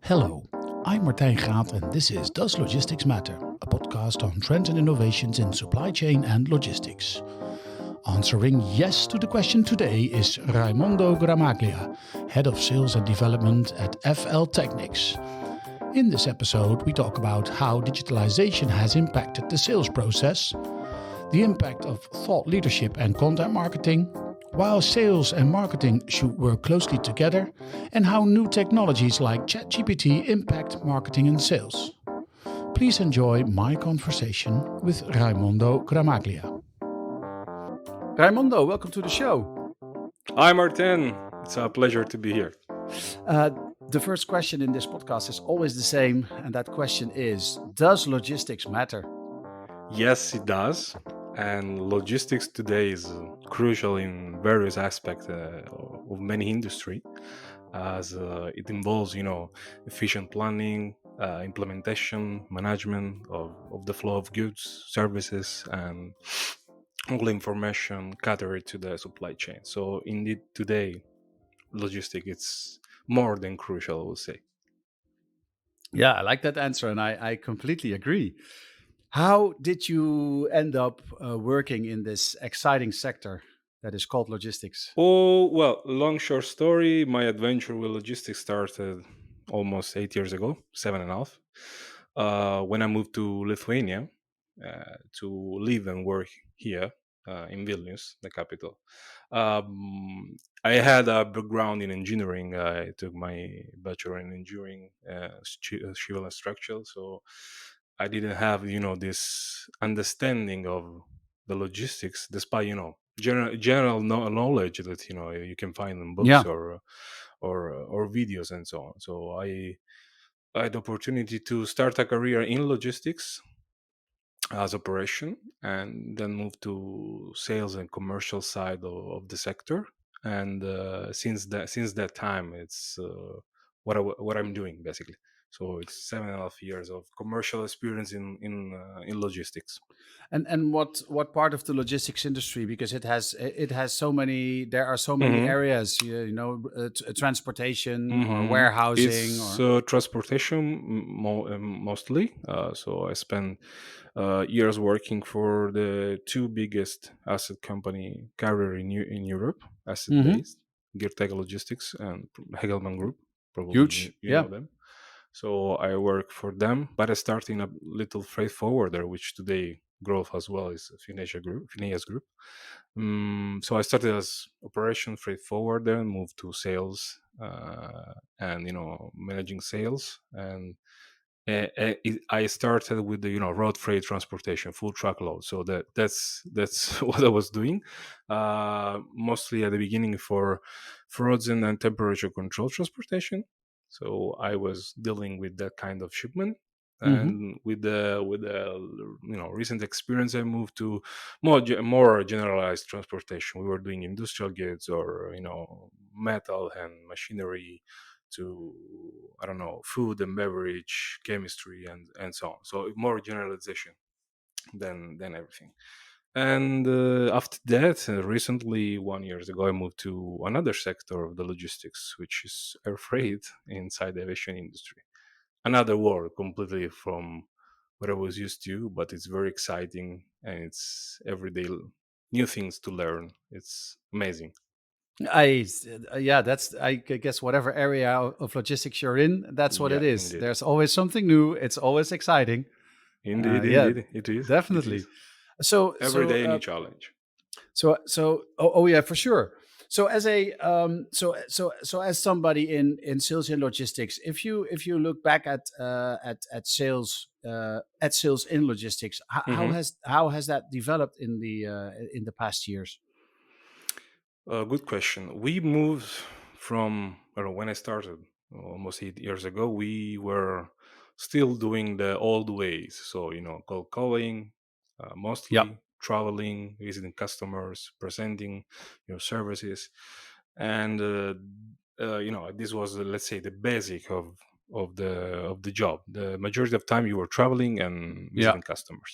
Hello, I'm Martijn Graat and this is Does Logistics Matter? A podcast on trends and innovations in supply chain and logistics. Answering yes to the question today is Raimondo Gramaglia, Head of Sales and Development at FL Technics. In this episode, we talk about how digitalisation has impacted the sales process, the impact of thought leadership and content marketing, while sales and marketing should work closely together, and how new technologies like ChatGPT impact marketing and sales. Please enjoy my conversation with Raimondo Gramaglia. Raimondo, welcome to the show. Hi, Martin. It's a pleasure to be here. The first question in this podcast is always the same, and that question is, does logistics matter? Yes, it does. And logistics today is crucial in various aspects of many industry, as it involves, efficient planning, implementation, management of the flow of goods, services, and all information catered to the supply chain. So indeed, today, logistics it's more than crucial, I would say. Yeah, I like that answer, and I completely agree. How did you end up working in this exciting sector that is called logistics? Oh, well, long short story. My adventure with logistics started almost 8 years ago, 7.5, when I moved to Lithuania to live and work here in Vilnius, the capital. I had a background in engineering. I took my bachelor in engineering, civil and structural. So I didn't have, this understanding of the logistics, despite, general knowledge that you can find in books Yeah. or videos and so on. So I had the opportunity to start a career in logistics as operation, and then move to sales and commercial side of the sector. And since that time, it's what I'm doing basically. So it's 7.5 years of commercial experience in logistics. And what part of the logistics industry? Because it has so many. There are so many Hmm. areas. Transportation or Hmm. warehousing It's or. transportation mostly. So I spent years working for the two biggest asset company carrier in Europe, asset Mhm. based, Geertech Logistics and Hegelman Group. Probably Huge. you Yeah. know them. So I work for them, but I started in a little freight forwarder, which today growth as well is Phineas Group. So I started as operation freight forwarder and moved to sales, and managing sales. And I started with the road freight transportation, full truckload. So that's what I was doing, mostly at the beginning for frozen and temperature control transportation. So I was dealing with that kind of shipment. Mhm. And with the recent experience, I moved to more generalized transportation. We were doing industrial goods or metal and machinery, to I don't know, food and beverage, chemistry, and so on. So more generalization than everything. And after that, recently 1 years ago, I moved to another sector of the logistics, which is air freight inside the aviation industry. Another world completely from what I was used to, but it's very exciting and it's everyday new things to learn. It's amazing. That's I guess whatever area of logistics you're in, that's what it Yeah, is. indeed. There's always something new. It's always exciting. Indeed, Yeah, indeed. It is. It definitely. is. So Every so day a uh, new challenge. oh yeah, for sure. So as a so as somebody in sales and logistics, if you look back at sales in logistics, Hmm. how has that developed in the past years? Good question. We moved from, I don't know, when I started almost 8 years ago, we were still doing the old ways. So, cold calling, Yeah. mostly traveling, visiting customers, presenting your services. And, this was, let's say, the basic of the job. The majority of time you were traveling and Yeah. visiting customers.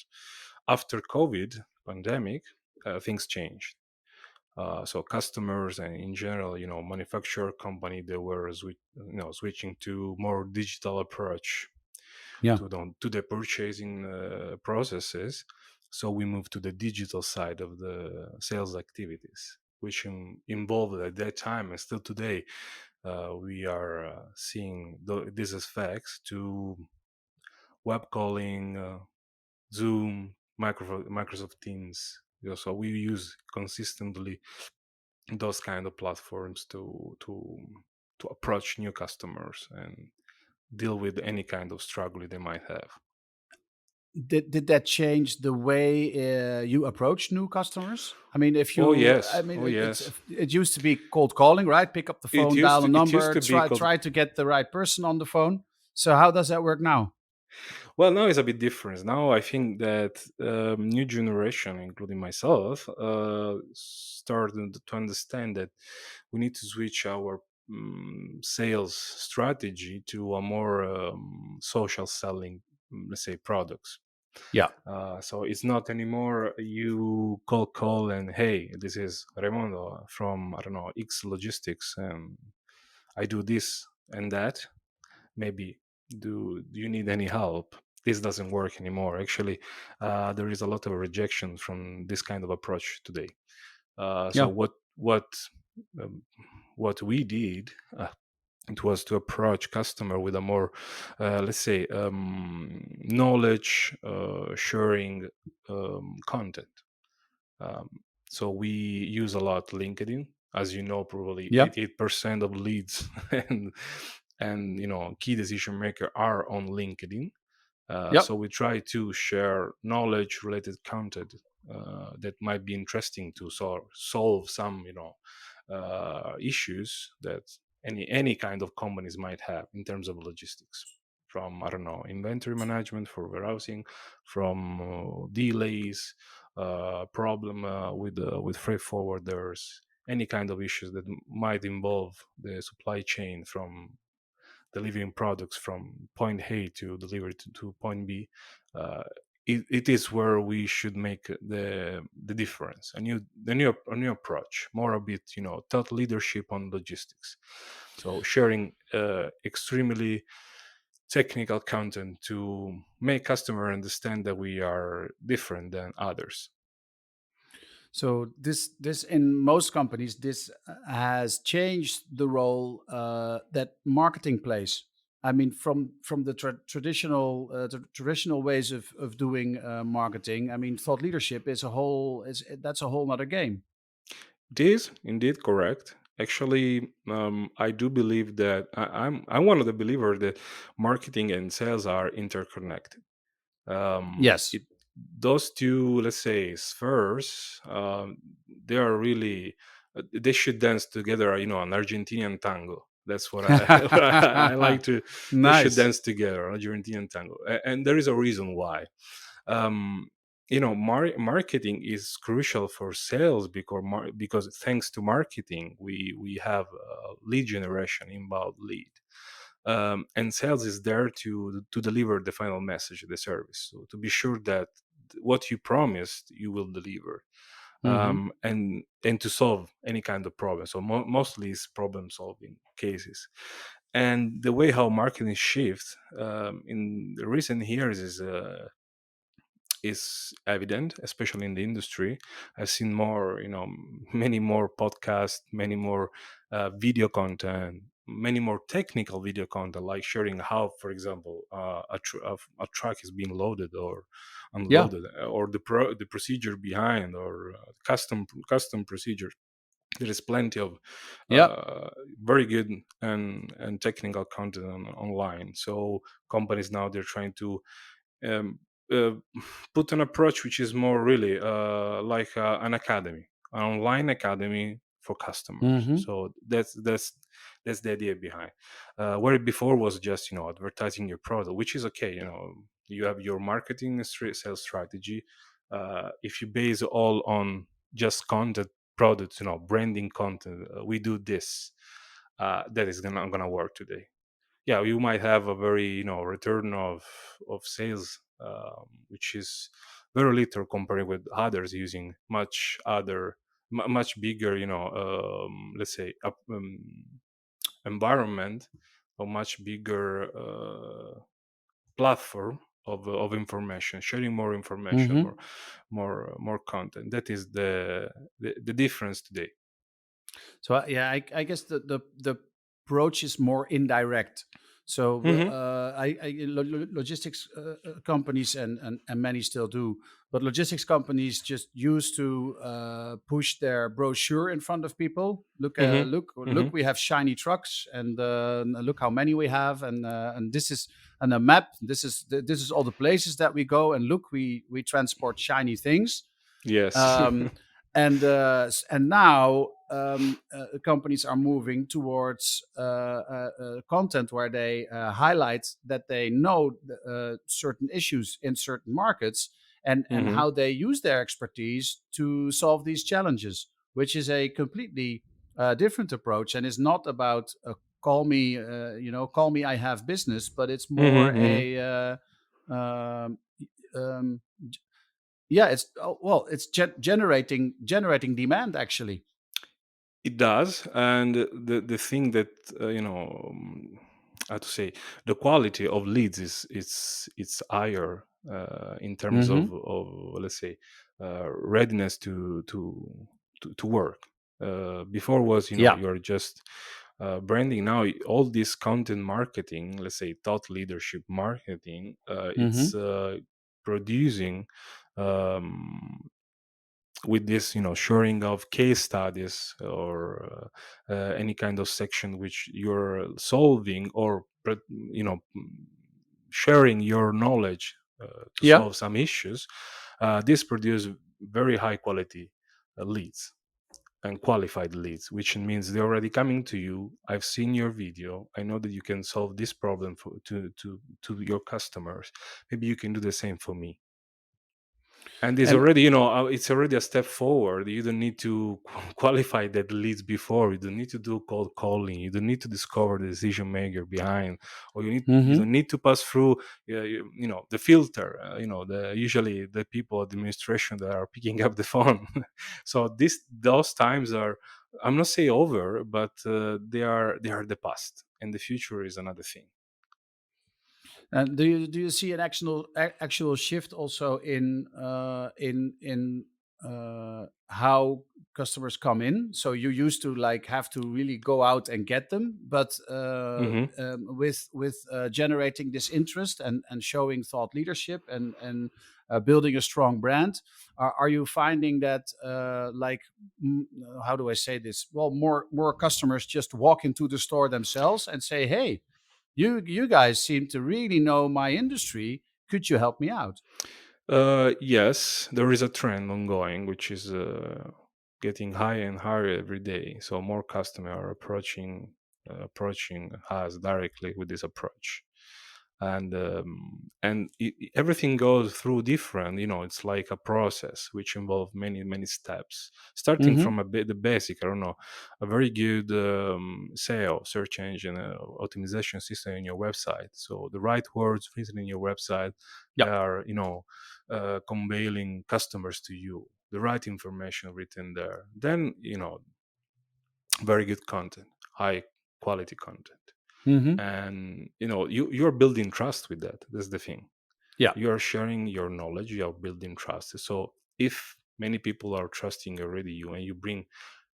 After COVID pandemic, things changed. So customers and in general, manufacturer company, they were switching to more digital approach Yeah. to the purchasing processes. So we moved to the digital side of the sales activities, which involved at that time and still today. We are seeing these effects to web calling, Zoom, Microsoft Teams. So we use consistently those kind of platforms to approach new customers and deal with any kind of struggle they might have. Did that change the way you approach new customers? I mean, if Oh you, I yes, mean, oh yes. it used to be cold calling, right? Pick up the It phone, used dial a to it used number, to be called. try to get the right person on the phone. So how does that work now? Well, now it's a bit different. Now I think that new generation, including myself, started to understand that we need to switch our sales strategy to a more social selling, let's say, products. Yeah. So it's not anymore you call and hey, this is Raimondo from I don't know X Logistics, and I do this and that. Maybe do you need any help? This doesn't work anymore. Actually, there is a lot of rejection from this kind of approach today. So Yeah. um, what we did, it was to approach customer with a more, let's say, knowledge sharing content. um, so we use a lot LinkedIn. As you know, probably Yeah. 88% of leads and key decision maker are on LinkedIn. Yep. So we try to share knowledge related content that might be interesting to solve some issues that any kind of companies might have in terms of logistics, from I don't know inventory management for warehousing, from delays, problem with freight forwarders, any kind of issues that might involve the supply chain from delivering products from point A to deliver to point B. Uh, it is where we should make the difference. A new approach, more a bit thought leadership on logistics. So sharing extremely technical content to make customer understand that we are different than others. So this in most companies this has changed the role that marketing plays. I mean, from the traditional ways of doing marketing. I mean, thought leadership is a whole is that's a whole nother game. This indeed correct. Actually, I do believe that I'm one of the believers that marketing and sales are interconnected. Yes. It Those two, let's say, spheres, they are really they should dance together. An Argentinian tango. That's what I what I like to. They should Nice. dance together, an Argentinian tango, and there is a reason why. um, Marketing is crucial for sales because thanks to marketing we have lead generation, inbound lead, and sales is there to deliver the final message of the service, so to be sure that what you promised you will deliver, Hmm. and to solve any kind of problem. So mostly it's problem solving cases. And the way how marketing shifts in the recent years is evident, especially in the industry. I've seen more, many more podcasts, many more video content, many more technical video content, like sharing how, for example, a truck is being loaded or Yeah. unloaded, or the procedure behind, or custom procedure. There is plenty of Yeah. uh, very good and technical content online. So companies now, they're trying to um, uh, put an approach which is more really like an academy, an online academy for customers. Hmm. So that's the idea behind. Where it before was just advertising your product, which is okay. You have your marketing sales strategy. If you base all on just content, products, branding content, we do this. That is gonna work today. Yeah, you might have a very return of sales, which is very little compared with others using much other much bigger, let's say, environment, a much bigger platform of information, sharing more information, Hmm. more content. That is the difference today. So yeah, I guess the approach is more indirect. So Hmm. logistics companies and many still do, but logistics companies just used to push their brochure in front of people. Hmm. Look, Hmm. we have shiny trucks, and look how many we have, and this is and a map. This is all the places that we go, and look, we transport shiny things. Yes. Um, and now companies are moving towards content where they highlight that they know certain issues in certain markets, and Hmm. how they use their expertise to solve these challenges, which is a completely different approach, and is not about call me, I have business, but it's more Hmm. a um, um, yeah, it's well, it's generating demand actually. It does, and the thing that how to say, the quality of leads is it's higher in terms Hmm. of let's say readiness to work. Before was, Yeah. you're just branding. Now all this content marketing, let's say thought leadership marketing, it's Hmm. producing with this, sharing of case studies or any kind of section which you're solving, or sharing your knowledge to Yeah. solve some issues. This produce very high quality leads and qualified leads, which means they're already coming to you. I've seen your video, I know that you can solve this problem to your customers. Maybe you can do the same for me. And it's And already, it's already a step forward. You don't need to qualify that leads before. You don't need to do cold calling. You don't need to discover the decision maker behind, or you hmm don't need to pass through, the filter. The usually the people administration that are picking up the phone. So those times are, I'm not say over, but they are the past, and the future is another thing. And do you see an actual shift also in how customers come in? So you used to like have to really go out and get them, but Hmm. with generating this interest and showing thought leadership and building a strong brand, are you finding that mm, how do I say this? Well, more customers just walk into the store themselves and say, "Hey, you guys seem to really know my industry. Could you help me out?" Yes, there is a trend ongoing, which is getting higher and higher every day. So more customers are approaching us directly with this approach, and everything goes through different. It's like a process which involves many steps, starting Hmm. from the basic. I don't know, a very good SEO, search engine optimization system in your website. So the right words written in your website Yeah. are, conveying customers to you, the right information written there. Then, very good content, high quality content. Hmm. And you're building trust with that. That's the thing. Yeah. You are sharing your knowledge, you are building trust. So if many people are trusting already you, and you bring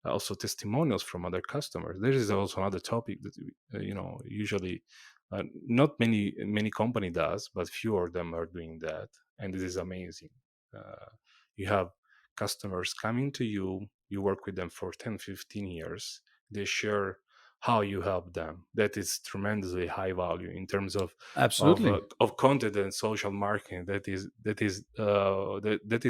also testimonials from other customers, there is also another topic that usually not many company does, but few of them are doing that, and this is amazing. uh, you have customers coming to you, you work with them for 10-15 years, they share how you help them. That is tremendously high value in terms Absolutely. of content and social marketing. That is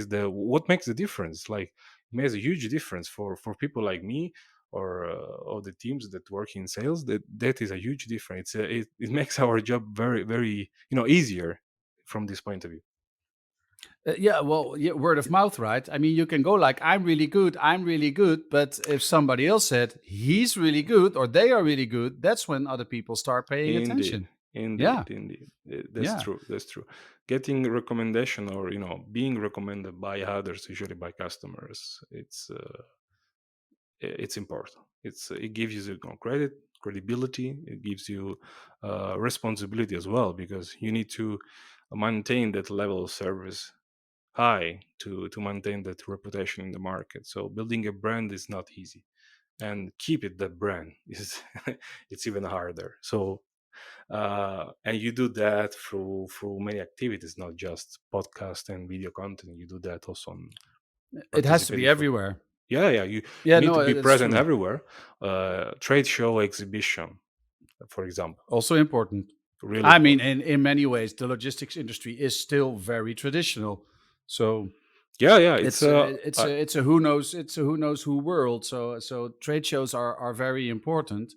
the what makes the difference. Like, it makes a huge difference for people like me, or the teams that work in sales. That is a huge difference. It makes our job very very easier from this point of view. Yeah, well, yeah, word of mouth, right? I mean, you can go like, I'm really good," but if somebody else said he's really good or they are really good, that's when other people start paying Indeed, attention. Yeah, indeed. That's yeah. true. That's true. Getting recommendation, or being recommended by others, usually by customers. It's it's important. It gives you credit, credibility. It gives you responsibility as well, because you need to maintain that level of service high to maintain that reputation in the market. So building a brand is not easy, and keep it that brand is it's even harder. So and you do that through many activities, not just podcast and video content. You do that also on It has to be participating for, everywhere. yeah, yeah, you Yeah, need no, to be that's present true. everywhere. Trade show, exhibition, for example, Also important. really I mean, important. in many ways, the logistics industry is still very traditional. So Yeah, yeah, it's a who knows who world. So trade shows are very important.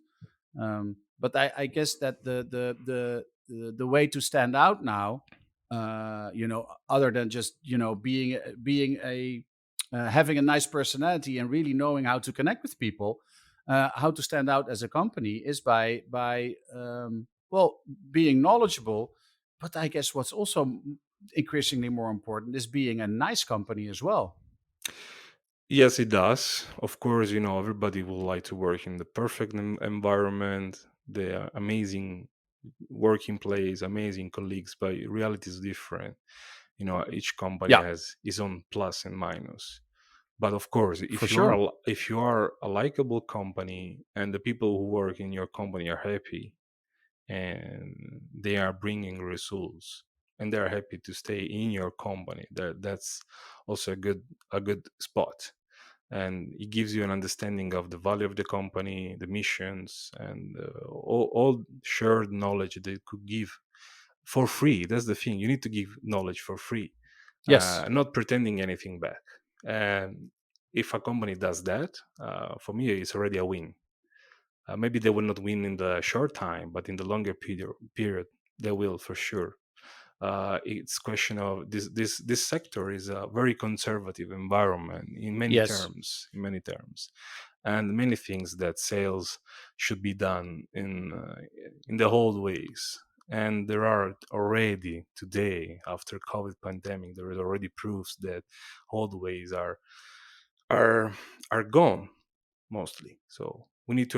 But I guess that the way to stand out now, other than just being a having a nice personality and really knowing how to connect with people, how to stand out as a company is by well, being knowledgeable. But I guess what's also increasingly more important is being a nice company as well. Yes, it does. Of course, everybody would like to work in the perfect environment, the amazing working place, amazing colleagues, but reality is different. Each company Yeah, has its own plus and minus. But of course, for if you are sure. if you are a likable company and the people who work in your company are happy and they are bringing results and they are happy to stay in your company, that's also a good spot. And it gives you an understanding of the value of the company, the missions, and all shared knowledge they could give for free. That's the thing, you need to give knowledge for free, Yes. not pretending anything back. And if a company does that, for me it's already a win. Maybe they will not win in the short time, but in the longer period they will for sure. It's question of this sector is a very conservative environment in many Yes. terms, and many things that sales should be done in the old ways. And there are already today, after COVID pandemic, there is already proofs that old ways are are gone mostly. So we need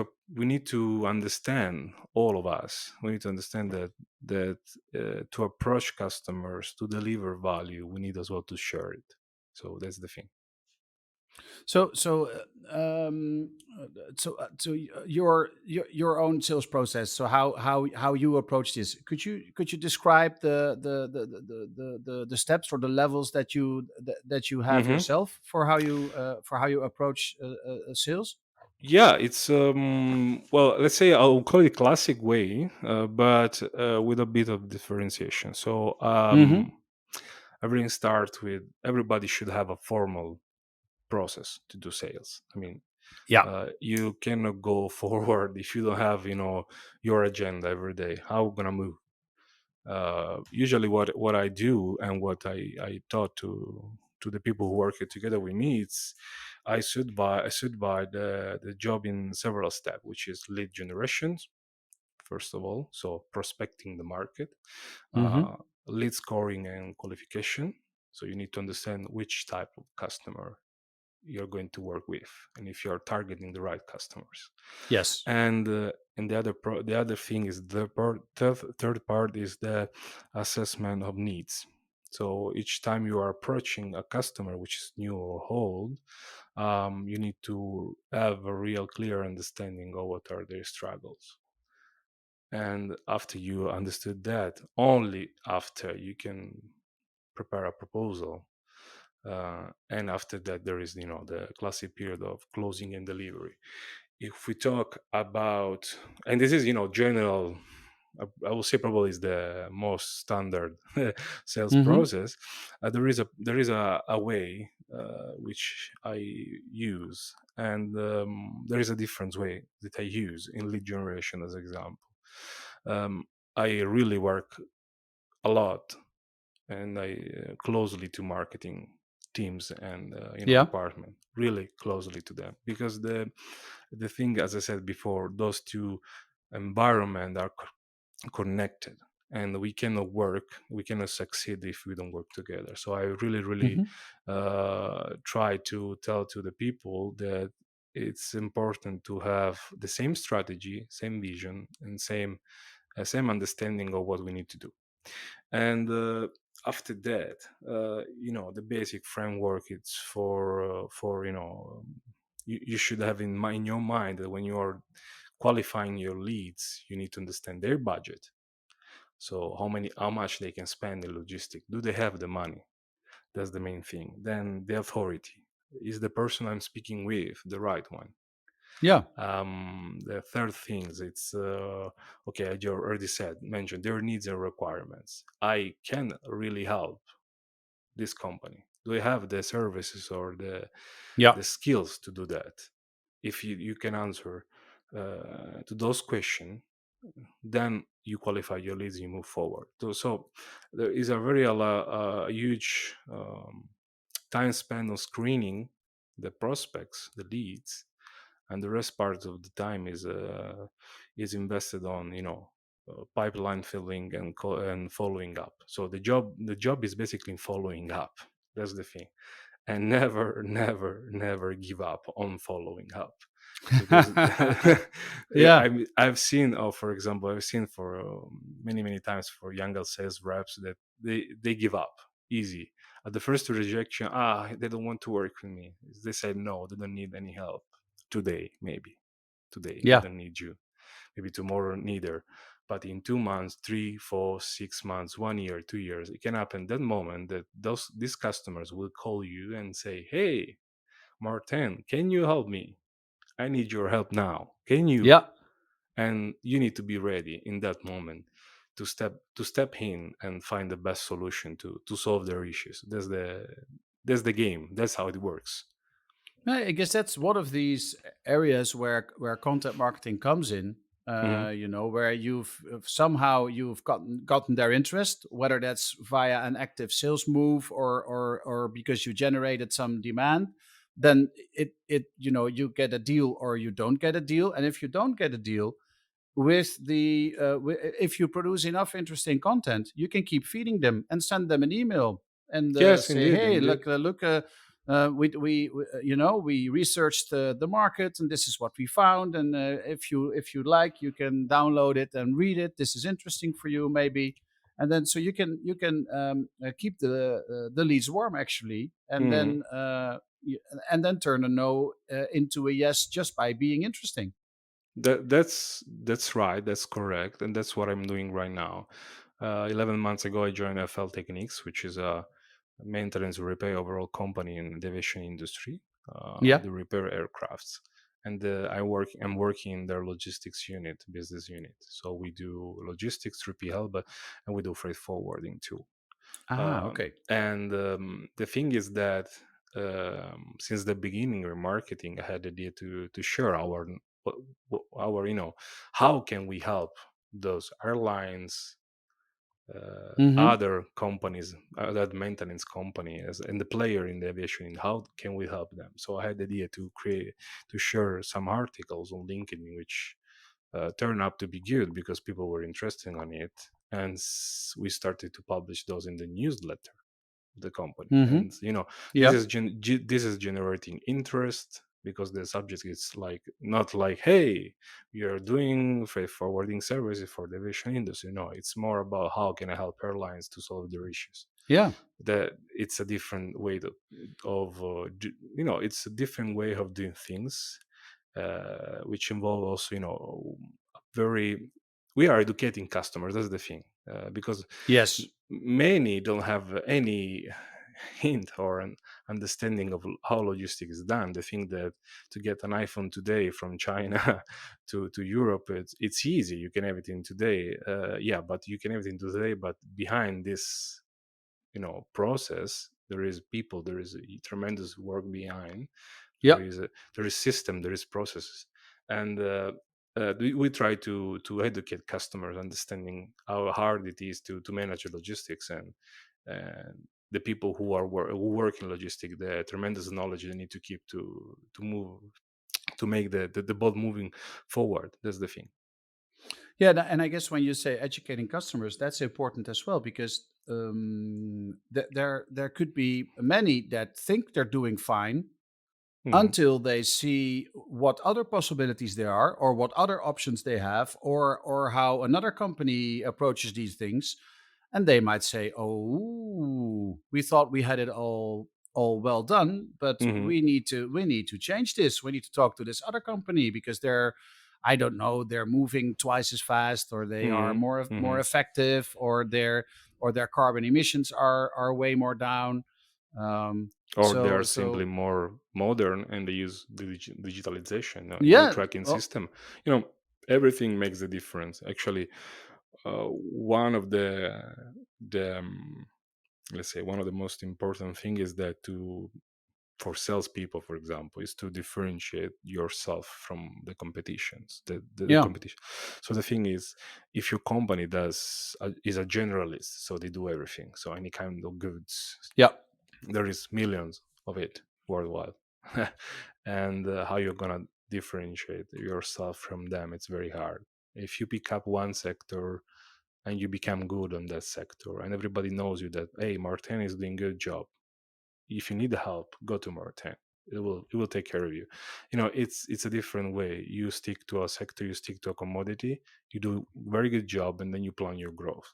to understand, all of us. We need to understand that to approach customers, to deliver value, we need as well to share it. So that's the thing. Your own sales process. So how you approach this? Could you describe the steps or the levels that you have Hmm. yourself for how you approach sales? Yeah, it's well, let's say I'll call it classic way, but with a bit of differentiation. So Hmm. everything starts with, everybody should have a formal process to do sales. I mean, Yeah. you cannot go forward if you don't have your agenda every day. How gonna move? Usually what I do and what I taught to the people who work together with me, it's I should buy the job in several steps, which is lead generation first of all, so prospecting the market, Hmm. uh, lead scoring and qualification. So you need to understand which type of customer you're going to work with, and if you're targeting the right customers. Yes. And the other thing is third part is the assessment of needs. So each time you are approaching a customer which is new or old, you need to have a real clear understanding of what are their struggles. And after you understood that, only after you can prepare a proposal. And after that, there is the classic period of closing and delivery. If we talk about, and this is general, I will say probably is the most standard sales Hmm. process. There is a way which I use, and there is a different way that I use in lead generation, as example. um, I really work a lot, and I closely to marketing teams and Yeah. department, really closely to them, because the thing, as I said before, those two environment are connected, and we cannot succeed if we don't work together. So I really Hmm. try to tell to the people that it's important to have the same strategy, same vision, and same understanding of what we need to do. And after that, the basic framework, it's for you should have in your mind that when you are qualifying your leads, you need to understand their budget. So how much they can spend in logistics. Do they have the money? That's the main thing. Then the authority. Is the person I'm speaking with the right one? Yeah. The third thing is, it's okay, I already mentioned their needs and requirements. I can really help this company. Do I have the services or Yeah. the skills to do that? If you can answer to those questions, then you qualify your leads, you move forward. So there is a very huge time spent on screening the prospects, the leads, and the rest part of the time is invested on pipeline filling and and following up. So the job is basically following up. That's the thing. And never, never, never give up on following up, because Yeah. I've seen, for example, I've seen for many, many times for younger sales reps that they give up easy at the first rejection. They don't want to work with me. They say no, they don't need any help today. Maybe today they Yeah. don't need you, maybe tomorrow neither, but in 2 months, 3, 4, 6 months, 1 year, 2 years, it can happen that moment that these customers will call you and say, hey, Martin, can you help me? I need your help now. Can you? Yeah. And you need to be ready in that moment to step in and find the best solution to solve their issues. That's the game. That's how it works. I guess that's one of these areas where content marketing comes in. Hmm. Where somehow you've gotten their interest, whether that's via an active sales move or because you generated some demand. Then you get a deal or you don't get a deal, and if you don't get a deal, if you produce enough interesting content, you can keep feeding them and send them an email and Yes, say, indeed, "Hey, indeed. look, we researched the market, and this is what we found. And if you like, you can download it and read it. This is interesting for you, maybe." And then so you can keep the leads warm actually, Mhm. and then turn a no into a yes just by being interesting. That's right. That's correct, and that's what I'm doing right now. 11 months ago, I joined FL Technics, which is a maintenance repair overall company in the aviation industry. Yeah. They repair aircrafts, and I'm working in their logistics unit, business unit. So we do logistics, 3PL, and we do freight forwarding too. Ah, okay. And the thing is that since the beginning of marketing, I had the idea to share our how can we help those airlines, Mm-hmm. other companies, other maintenance companies, and the player in the aviation. How can we help them? So I had the idea to share some articles on LinkedIn, which turned out to be good because people were interested on it, and we started to publish those in the newsletter of the company. Mm-hmm. And this Yeah. this is generating interest because the subject is like not like, hey, we are doing freight forwarding services for the aviation industry. No, it's more about how can I help airlines to solve their issues. Yeah. That it's a different way it's a different way of doing things, which involve also very we are educating customers. That's the thing, because Yes. many don't have any hint or an understanding of how logistics is done. They think that to get an iPhone today from China to Europe, it's easy. You can have it in today. Yeah, but you can have it in today. But behind this, process, there is people. There is a tremendous work behind. There Yeah. is there is system. There is processes, and we try to educate customers, understanding how hard it is to manage logistics, and the people who work in logistics, the tremendous knowledge they need to keep to move to make the boat moving forward. That's the thing. Yeah. And I guess when you say educating customers, that's important as well because there could be many that think they're doing fine, Hmm. until they see what other possibilities there are, or what other options they have, or how another company approaches these things. And they might say, "Oh, we thought we had it all well done, but Hmm. we need to change this. We need to talk to this other company because they're, I don't know, they're moving twice as fast, or they are Hmm. more Hmm. effective, or their carbon emissions are way more down." Um, Or they are simply so more modern and they use the digitalization, new yeah. tracking Oh, system. You know, everything makes a difference. Actually, one of the let's say one of the most important thing is that to for salespeople, for example, is to differentiate yourself from the competitions, the yeah, competition. So the thing is, if your company is a generalist, so they do everything, so any kind of goods, yeah. there is millions of it worldwide, and how you're gonna differentiate yourself from them? It's very hard. If you pick up one sector and you become good on that sector, and everybody knows you that, hey, Martin is doing good job, if you need help, go to Martin. It will take care of you. It's a different way. You stick to a sector, you stick to a commodity, you do very good job, and then you plan your growth.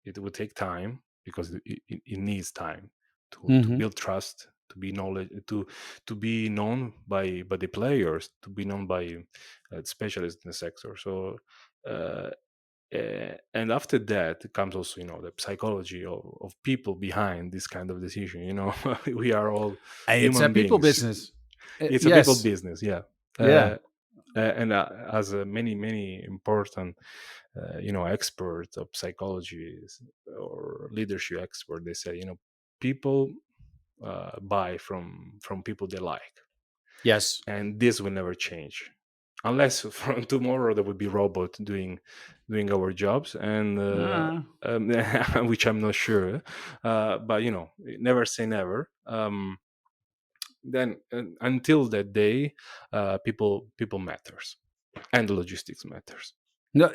It will take time because it needs time to Hmm. build trust, to be knowledge, to be known by the players, to be known by specialists in the sector. So uh, and after that comes also, the psychology of people behind this kind of decision. We are all Hey, it's a human people beings. business. It's a people Yes. business, yeah. Yeah. uh, and as many important experts of psychology or leadership expert, they say, people buy from people they like, Yes. and this will never change unless from tomorrow there would be robot doing our jobs, and Ah. which I'm not sure. But never say never. Then until that day, people matters, and logistics matters. No,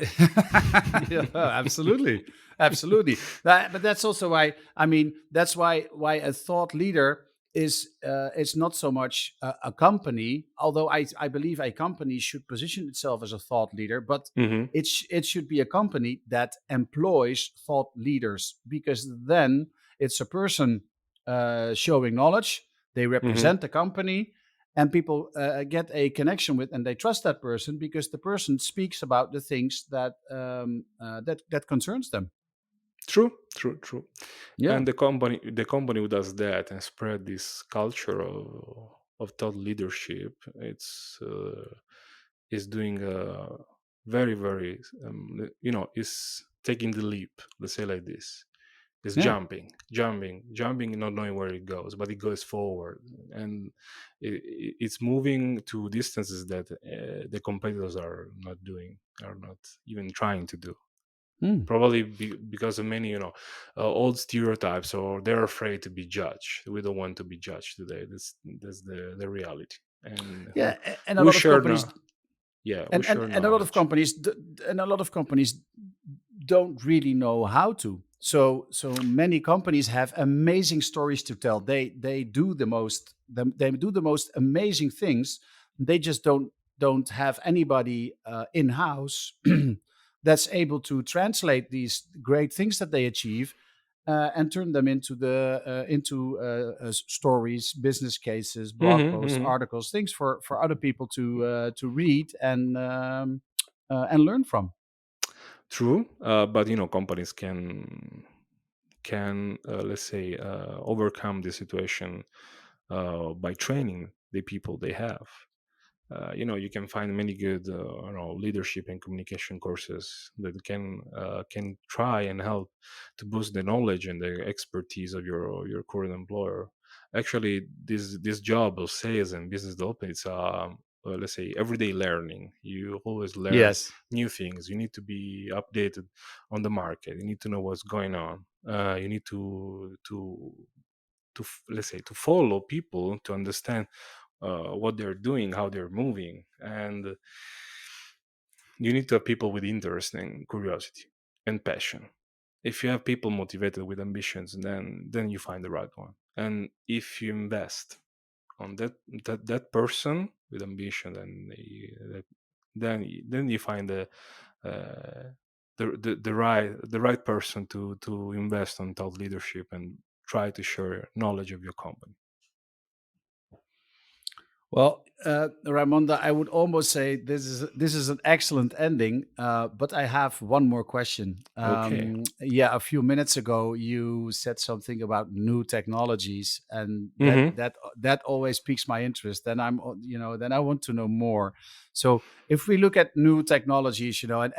yeah, absolutely, absolutely. But that's also why, I mean, that's why a thought leader is not so much a company. Although I believe a company should position itself as a thought leader, but Hmm. it should be a company that employs thought leaders, because then it's a person showing knowledge. They Hmm. represent the company, and people get a connection with, and they trust that person because the person speaks about the things that concerns them. True, true, true. Yeah, And the company who does that and spread this culture of thought leadership, is doing a very, very, is taking the leap, let's say like this. Is yeah, jumping, not knowing where it goes, but it goes forward, and it's moving to distances that the competitors are not even trying to do. mm. Probably because of many, old stereotypes, or they're afraid to be judged. We don't want to be judged today. That's the reality. And Yeah. And a we lot of share companies now. Yeah, we share and a lot of knowledge. companies and a lot of companies don't really know how to. So many companies have amazing stories to tell. They do they do the most amazing things. They just don't have anybody in house that's able to translate these great things that they achieve and turn them into stories, business cases, blog Hmm. posts, Hmm. articles, things for other people to read and learn from. True, but companies can let's say overcome the situation by training the people they have. You can find many good leadership and communication courses that can try and help to boost the knowledge and the expertise of your current employer. Actually, this job of sales and business development, it's let's say everyday learning. You always learn Yes. new things. You need to be updated on the market. You need to know what's going on. You need to let's say to follow people to understand what they're doing, how they're moving, and you need to have people with interest and curiosity and passion. If you have people motivated with ambitions, then you find the right one. And if you invest on that person with ambition, and then you find uh, the right person to invest on thought leadership and try to share knowledge of your company. Well, Raimonda, I would almost say this is an excellent ending, but I have one more question. Okay. Yeah, a few minutes ago you said something about new technologies, and that Mm-hmm. that that always piques my interest. Then then I want to know more. So if we look at new technologies, and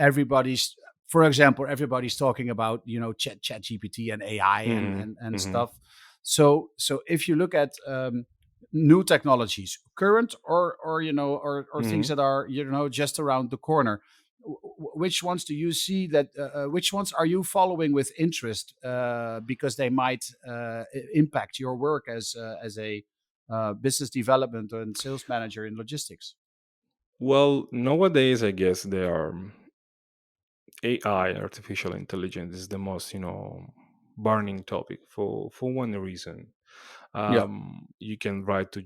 for example, everybody's talking about ChatGPT and AI and Mm-hmm. and Mm-hmm. stuff. So if you look at new technologies, current or things Mm-hmm. that are just around the corner. Which ones do you see that? Which ones are you following with interest because they might impact your work as a business development and sales manager in logistics? Well, nowadays I guess there are AI, artificial intelligence, is the most burning topic for one reason. Yeah. You can write to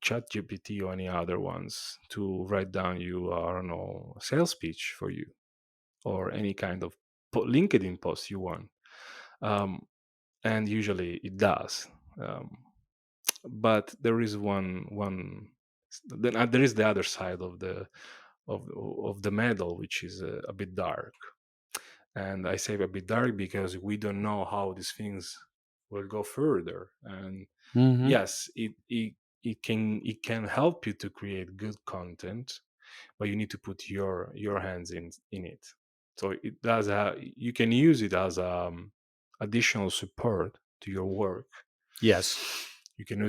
chat GPT or any other ones to write down you I don't know, sales pitch for you, or any kind of LinkedIn post you want. um, and usually it does. um, but there is one then there is the other side of the medal, which is a bit dark. And I say a bit dark because we don't know how these things will go further. And Hmm. yes, it can help you to create good content, but you need to put your hands in it. So it does you can use it as additional support to your work. Yes. You can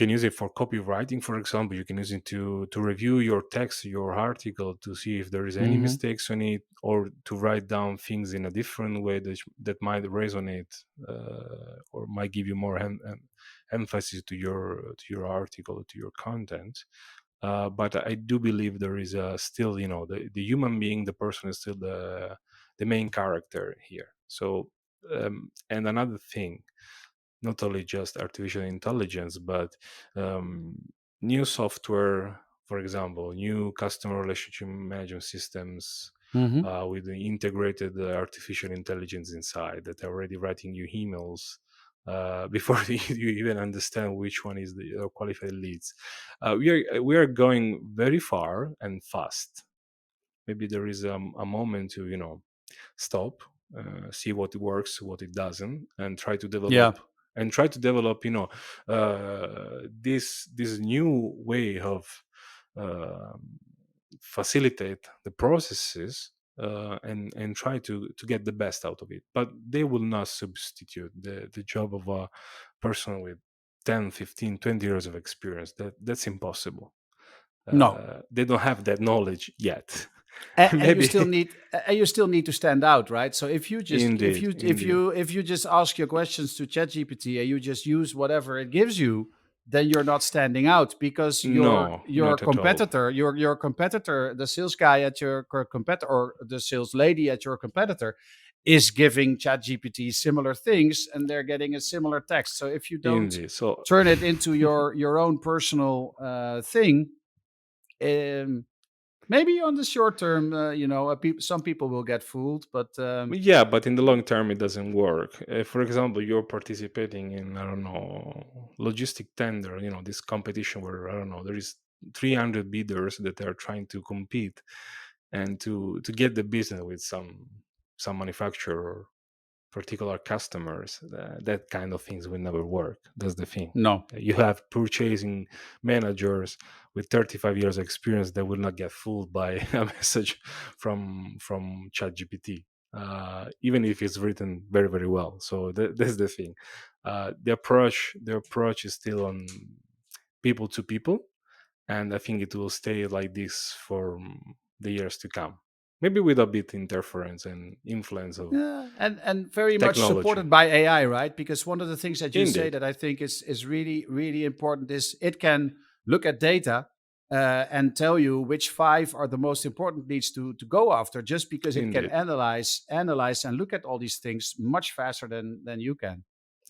use it for copywriting, for example. You can use it to review your text, your article, to see if there is any Hmm. mistakes on it, or to write down things in a different way that might resonate, or might give you more emphasis to your article, to your content. But I do believe there is still, the human being, the person is still the main character here. So, and another thing, not only just artificial intelligence, but um, new software, for example, new customer relationship management systems Hmm. with the integrated artificial intelligence inside, that are already writing you emails before you even understand which one is the qualified leads. We are going very far and fast. Maybe there is a moment to stop, see what works, what it doesn't, and try to Yeah. develop this new way of um facilitate the processes, and try to get the best out of it. But they will not substitute the job of a person with 10, 15, 20 years of experience. That's impossible. No. They don't have that knowledge yet. And you Maybe. still need to stand out, right? So if you just if Indeed, you if indeed. you if you just ask your questions to ChatGPT and you just use whatever it gives you, then you're not standing out because your No, your not at all. competitor, your competitor, the sales guy at your competitor or the sales lady at your competitor is giving ChatGPT similar things and they're getting a similar text. So if you don't Indeed. So, turn it into your own personal thing, um, maybe on the short term, some people will get fooled, but yeah, but in the long term, it doesn't work. For example, you're participating in, I don't know, logistic tender, this competition where, I don't know, there is 300 bidders that are trying to compete and to get the business with some manufacturer, particular customers. That kind of things will never work. That's the thing. no, You have purchasing managers with 35 years experience that will not get fooled by a message from ChatGPT, even if it's written very, very well. So that's the thing. The approach is still on people to people, and I think it will stay like this for the years to come. Maybe with a bit interference and influence of yeah, and very much technology. supported by AI, right? Because one of the things that you say Indeed, that I think is really really important is it can look at data and tell you which five are the most important leads to go after, just because it can indeed. analyze and look at all these things much faster than you can.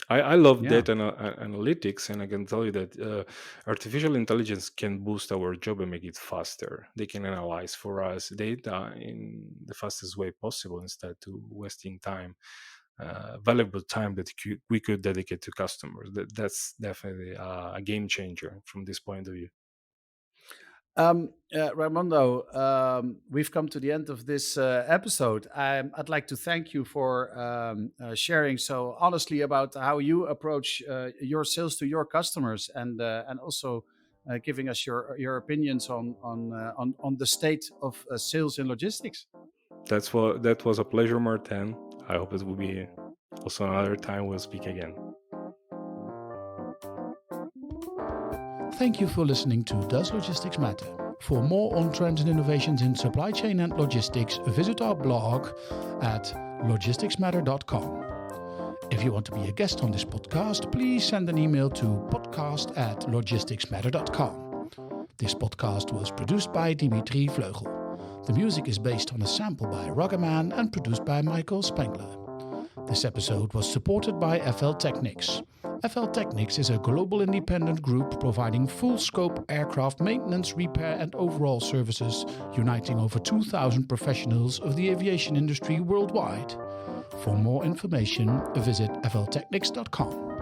I love Yeah. data analytics, and I can tell you that artificial intelligence can boost our job and make it faster. They can analyze for us data in the fastest way possible instead to wasting time, valuable time that we could dedicate to customers. That's definitely a game changer from this point of view. Raimondo, we've come to the end of this episode. I'd like to thank you for sharing so honestly about how you approach your sales to your customers, and also giving us your opinions on the state of sales in logistics. That was a pleasure, Martin. I hope it will be also another time we'll speak again. Thank you for listening to Does Logistics Matter? For more on trends and innovations in supply chain and logistics, visit our blog at logisticsmatter.com. If you want to be a guest on this podcast, please send an email to podcast@logisticsmatter.com. This podcast was produced by Dimitry VleugelThe. The music is based on a sample by Ragaman and produced by Michael Spengler. This episode was supported by FL Technics. FL Technics is a global independent group providing full-scope aircraft maintenance, repair and overhaul services, uniting over 2,000 professionals of the aviation industry worldwide. For more information, visit fltechnics.com.